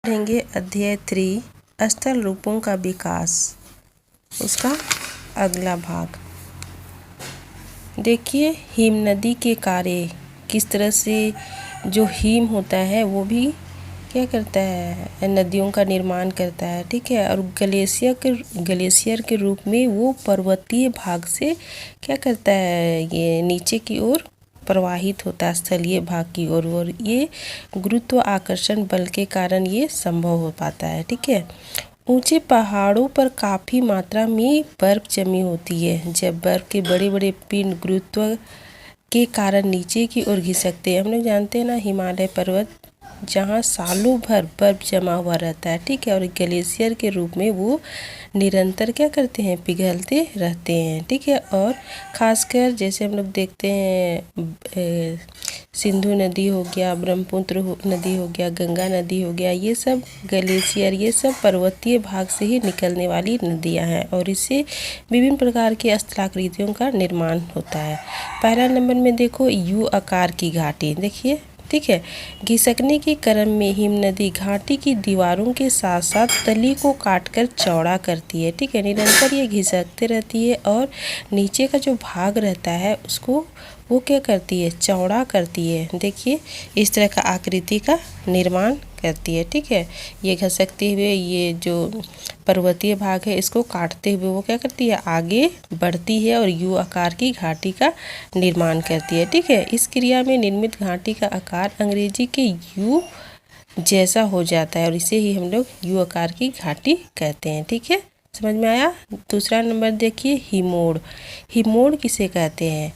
पढ़ेंगे अध्याय 3 स्थल रूपों का विकास, उसका अगला भाग। देखिए हिम नदी के कार्य, किस तरह से जो हिम होता है वो भी क्या करता है, नदियों का निर्माण करता है। ठीक है, और ग्लेशियर के रूप में वो पर्वतीय भाग से क्या करता है, ये नीचे की ओर प्रवाहित होता है स्थलीय भाग की ओर, और ये गुरुत्वाकर्षण बल के कारण ये संभव हो पाता है। ठीक है, ऊंचे पहाड़ों पर काफ़ी मात्रा में बर्फ जमी होती है। जब बर्फ के बड़े बड़े पिंड गुरुत्व के कारण नीचे की ओर घिसकते हैं। हम लोग जानते हैं ना, हिमालय पर्वत जहाँ सालों भर बर्फ जमा हुआ रहता है। ठीक है, और ग्लेशियर के रूप में वो निरंतर क्या करते हैं, पिघलते रहते हैं। ठीक है, और ख़ासकर जैसे हम लोग देखते हैं सिंधु नदी हो गया, ब्रह्मपुत्र नदी हो गया, गंगा नदी हो गया, ये सब ग्लेशियर, ये सब पर्वतीय भाग से ही निकलने वाली नदियां हैं, और इससे विभिन्न प्रकार की स्थलाकृतियों का निर्माण होता है। पहला नंबर में देखो यू आकार की घाटी, देखिए। ठीक है, घिसकने के क्रम में हिम नदी घाटी की दीवारों के साथ साथ तली को काटकर चौड़ा करती है। ठीक है, निरंतर ये घिसकते रहती है और नीचे का जो भाग रहता है उसको वो क्या करती है, चौड़ा करती है। देखिए इस तरह का आकृति का निर्माण करती है। ठीक है, ये घिसकते हुए ये जो पर्वतीय भाग है इसको काटते हुए वो क्या करती है, आगे बढ़ती है और यू आकार की घाटी का निर्माण करती है। ठीक है, इस क्रिया में निर्मित घाटी का आकार अंग्रेजी के यू जैसा हो जाता है और इसे ही हम लोग यू आकार की घाटी कहते हैं। ठीक है, समझ में आया। दूसरा नंबर देखिए हिमोड़। हिमोड़ किसे कहते हैं,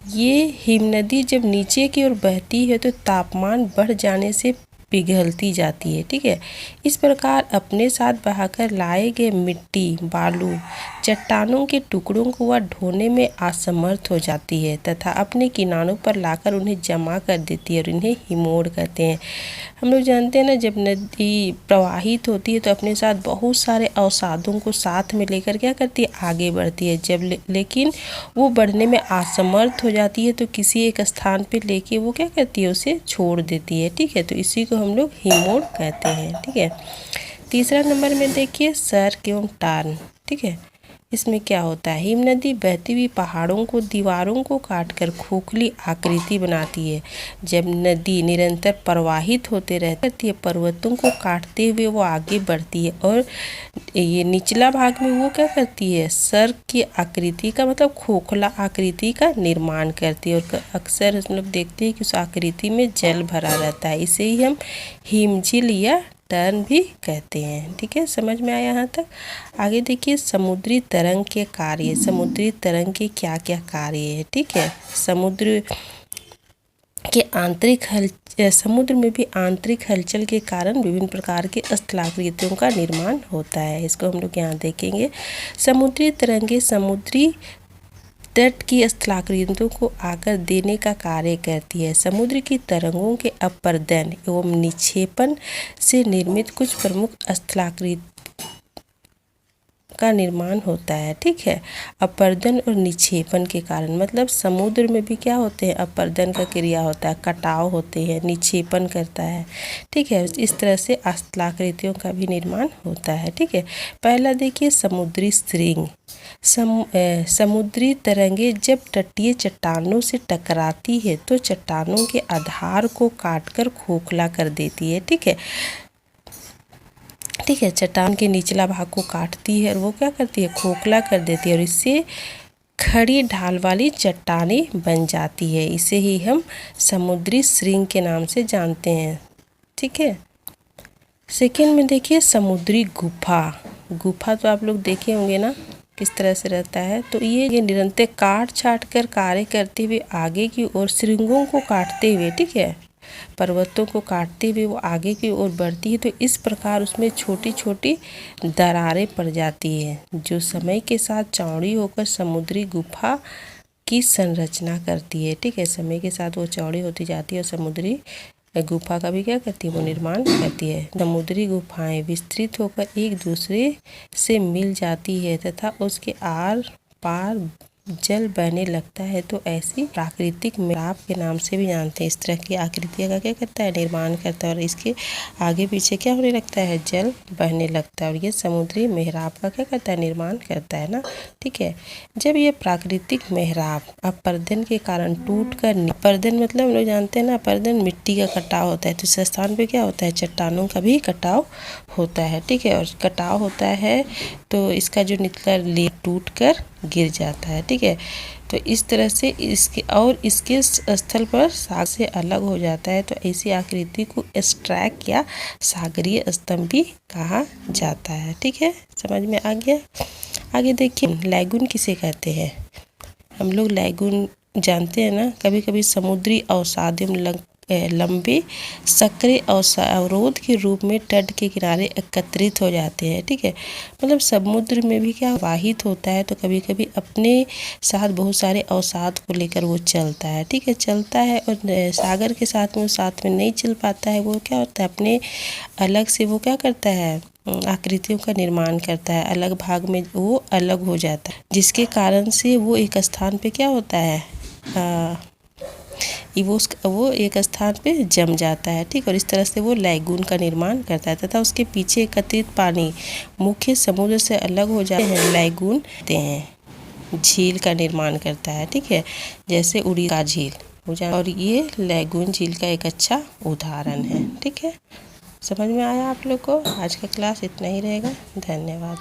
ये हिम नदी जब नीचे की ओर बहती है तो तापमान बढ़ जाने से पिघलती जाती है। ठीक है, इस प्रकार अपने साथ बहाकर लाए गए मिट्टी, बालू, चट्टानों के टुकड़ों को वह ढोने में असमर्थ हो जाती है तथा अपने किनारों पर लाकर उन्हें जमा कर देती है और इन्हें हिमोड़ कहते हैं। हम लोग जानते हैं ना, जब नदी प्रवाहित होती है तो अपने साथ बहुत सारे अवसादों को साथ में लेकर क्या करती है, आगे बढ़ती है। जब लेकिन वो बढ़ने में असमर्थ हो जाती है तो किसी एक स्थान पे लेके वो क्या करती है, उसे छोड़ देती है। ठीक है, तो इसी को हम लोग हिमोड़ कहते हैं। ठीक है, तीसरा नंबर में देखिए सर्क एवं टार्न। ठीक है, इसमें क्या होता है, हिम नदी बहती हुई पहाड़ों को दीवारों को काटकर खोखली आकृति बनाती है। जब नदी निरंतर प्रवाहित होते रहती है, पर्वतों को काटते हुए वो आगे बढ़ती है और ये निचला भाग में वो क्या करती है, सर्क की आकृति का मतलब खोखला आकृति का निर्माण करती है। और अक्सर हम लोग देखते हैं कि उस आकृति में जल भरा रहता है, इसे ही हम हिमझिल या टर्न भी कहते हैं। ठीक है, समझ में आया यहाँ तक। आगे देखिए समुद्री तरंग के कार्य। समुद्री तरंग के क्या क्या कार्य है। ठीक है, समुद्र में भी आंतरिक हलचल के कारण विभिन्न प्रकार के स्थलाकृतियों का निर्माण होता है। इसको हम लोग यहाँ देखेंगे। समुद्री तरंगे समुद्री तट की स्थलाकृतियों को आकर देने का कार्य करती है। समुद्र की तरंगों के अपर्दन एवं निक्षेपण से निर्मित कुछ प्रमुख स्थलाकृति का निर्माण होता है। ठीक है, अपर्दन और निक्षेपण के कारण, मतलब समुद्र में भी क्या होते हैं, अपर्दन का क्रिया होता है, कटाव होते हैं, निक्षेपण करता है। ठीक है, इस तरह से स्थलाकृतियों का भी निर्माण होता है। ठीक है, पहला देखिए समुद्री श्रृंग। समुद्री तरंगे जब तटीय चट्टानों से टकराती है तो चट्टानों के आधार को काटकर खोखला कर देती है। ठीक है, चट्टान के निचला भाग को काटती है और वो क्या करती है, खोखला कर देती है और इससे खड़ी ढाल वाली चट्टानें बन जाती है। इसे ही हम समुद्री श्रृंग के नाम से जानते हैं। ठीक है, सेकेंड में देखिए समुद्री गुफा। गुफा तो आप लोग देखे होंगे ना किस तरह से रहता है। तो ये निरंतर काट छाट कर कार्य करते हुए आगे की ओर श्रृंगों को काटते हुए, ठीक है, पर्वतों को काटते हुए वो आगे की ओर बढ़ती है। तो इस प्रकार उसमें छोटी छोटी दरारें पड़ जाती है जो समय के साथ चौड़ी होकर समुद्री गुफा की संरचना करती है। ठीक है, समय के साथ वो चौड़ी होती जाती है और समुद्री गुफा का भी क्या करती है, वो निर्माण करती है। समुद्री गुफाएं विस्तृत होकर एक दूसरे से मिल जाती है तथा उसके आर पार जल बहने लगता है तो ऐसी प्राकृतिक मेहराब के नाम से भी जानते हैं। इस तरह की आकृतियाँ का क्या करता है, निर्माण करता है, और इसके आगे पीछे क्या होने लगता है, जल बहने लगता है, और ये समुद्री मेहराब का क्या करता है, निर्माण करता है ना। ठीक है, जब ये प्राकृतिक मेहराब अपरदन के कारण टूट कर, अपरदन मतलब हम लोग जानते हैं ना, अपरदन मिट्टी का कटाव होता है, तो इस स्थान पे क्या होता है, चट्टानों का भी कटाव होता है। ठीक है, और कटाव होता है तो इसका जो निचला लेयर टूट कर गिर जाता है। ठीक है, तो इस तरह से इसके स्थल पर सागर से अलग हो जाता है, तो ऐसी आकृति को स्ट्रैक या सागरीय स्तंभ भी कहा जाता है। ठीक है, समझ में आ गया। आगे देखिए, लैगून किसे कहते हैं। हम लोग लैगून जानते हैं ना, कभी कभी समुद्री अवसाद लंबे सक्रिय अवरोध के रूप में तट के किनारे एकत्रित हो जाते हैं। ठीक है, मतलब समुद्र में भी क्या वाहित होता है, तो कभी कभी अपने साथ बहुत सारे अवसाद को लेकर वो चलता है। ठीक है, चलता है, और सागर के साथ में नहीं चल पाता है, वो क्या होता है, अपने अलग से वो क्या करता है, आकृतियों का निर्माण करता है, अलग भाग में वो अलग हो जाता है, जिसके कारण से वो एक स्थान पे क्या होता है, वो एक स्थान पे जम जाता है। ठीक, और इस तरह से वो लैगून का निर्माण करता है, तथा उसके पीछे एकत्रित पानी मुख्य समुद्र से अलग हो जाते हैं, लैगून कहते हैं, झील का निर्माण करता है। ठीक है, जैसे उड़ीसा झील, और ये लैगून झील का एक अच्छा उदाहरण है। ठीक है, समझ में आया आप लोग को। आज का क्लास इतना ही रहेगा। धन्यवाद।